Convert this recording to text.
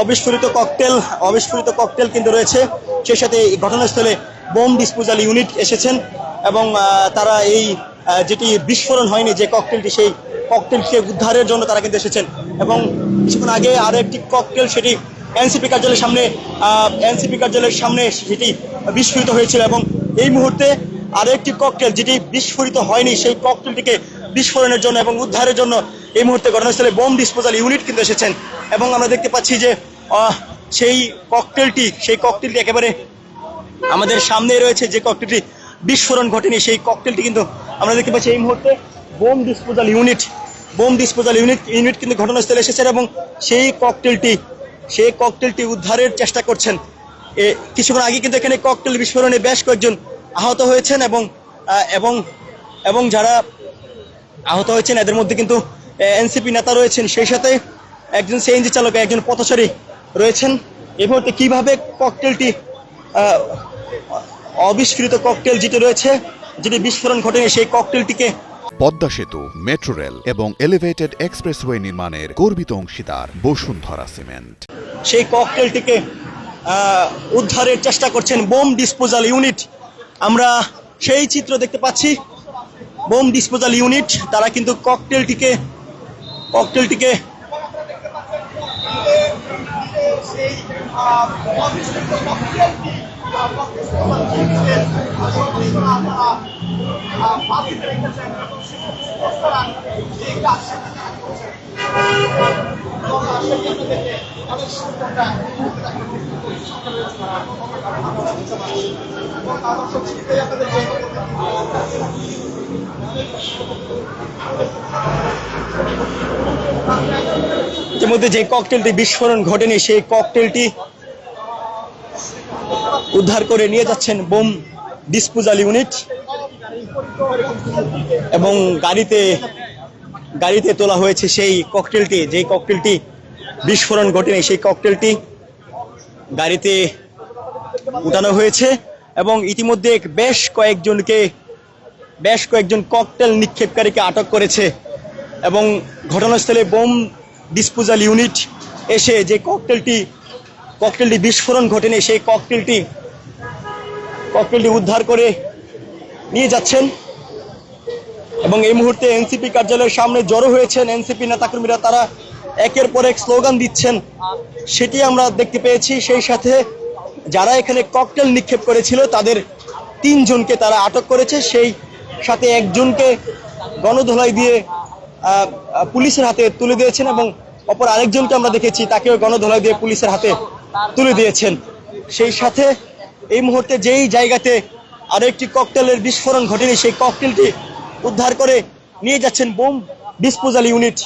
অবিস্ফোরিত cocktail কিন্তু রয়েছে। সেই সাথে এই ঘটনাস্থলে বোম ডিসপোজাল ইউনিট এসেছেন এবং তারা এই যেটি বিস্ফোরণ হয়নি যে ককটেলটি, সেই ককটেলকে উদ্ধারের জন্য তারা কিন্তু এসেছেন। এবং কিছুক্ষণ আগে আরো একটি ককটেল সেটি এনসিপি কার্যালয়ের সামনে সেটি বিস্ফোরিত হয়েছিল এবং এই মুহূর্তে আরো একটি ককটেল যেটি বিস্ফোরিত হয়নি সেই ককটেলটিকে বিস্ফোরণের জন্য এবং উদ্ধারের জন্য এই মুহূর্তে ঘটনাস্থলে বোম ডিসপোজাল ইউনিট কিন্তু এসেছেন। এবং আমরা দেখতে পাচ্ছি যে সেই ককটেলটি একেবারে আমাদের সামনে রয়েছে। যে ককটেলটি বিস্ফোরণ ঘটেনি সেই ককটেলটি কিন্তু আমরা দেখতে পাচ্ছি এই মুহূর্তে বোম ডিসপোজাল ইউনিট কিন্তু ঘটনাস্থলে এসেছেন এবং সেই ককটেলটি উদ্ধারের চেষ্টা করছেন। কিছুক্ষণ আগে কিন্তু এখানে ককটেল বিস্ফোরণে বেশ কয়েকজন আহত হয়েছেন এবং যারা আহত হয়েছেন এদের মধ্যে কিন্তু এনসিপি নেতা রয়েছেন, সেই সাথে একজন সিএনজি চালক, একজন পথচারী রয়েছেন। এই মুহূর্তে কিভাবে ককটেলটি অবিস্ফোরিত ককটেল যেটি বিস্ফোরণ ঘটেনি সেই ককটেলটিকে পদ্মা সেতু, মেট্রো রেল এবং এলিভেটেড এক্সপ্রেসওয়ে নির্মাণের গর্বিত অংশীদার বসুন্ধরা সিমেন্ট, সেই ককটেলটিকে উদ্ধারের চেষ্টা করছেন বোম ডিসপোজাল ইউনিট। আমরা সেই চিত্র দেখতে পাচ্ছি, বোম ডিসপোজাল ইউনিট তারা কিন্তু ককটেলটিকে ইতিমধ্যে যে ককটেলটি বিস্ফোরণ ঘটেনি সেই ককটেলটি উদ্ধার করে নিয়ে যাচ্ছেন বোম ডিসপোজাল ইউনিট এবং গাড়িতে তোলা হয়েছে সেই ককটেলটি। যেই ককটেলটি বিস্ফোরণ ঘটেনি সেই ককটেলটি গাড়িতে উঠানো হয়েছে এবং ইতিমধ্যে বেশ কয়েকজন ককটেল নিক্ষেপকারীকে আটক করেছে এবং ঘটনাস্থলে বোম ডিসপোজাল ইউনিট এসে যে ককটেলটি বিস্ফোরণ ঘটেনি সেই ককটেলটি উদ্ধার করে নিয়ে যাচ্ছেন। এবং এই মুহূর্তে এনসিপি কার্যালয়ের সামনে জড়ো হয়েছেন এনসিপি নেতাকর্মীরা, তারা একের পর এক স্লোগান দিচ্ছেন, সেটি আমরা দেখতে পেয়েছি। সেই সাথে যারা এখানে ককটেল নিক্ষেপ করেছিল তাদের 3 জনকে তারা আটক করেছে, সেই সাথে একজনকে গণধোলাই দিয়ে পুলিশের হাতে তুলে দিয়েছেন এবং অপর আরেকজনকে আমরা দেখেছি তাকেও গণধোলাই দিয়ে পুলিশের হাতে তুলে দিয়েছেন। সেই সাথে এই মুহূর্তে যেই জায়গাতে আরো একটি ককটেলের বিস্ফোরণ ঘটেনি সেই ককটেলটি উদ্ধার করে নিয়ে যাচ্ছেন বোম ডিসপোজাল ইউনিট।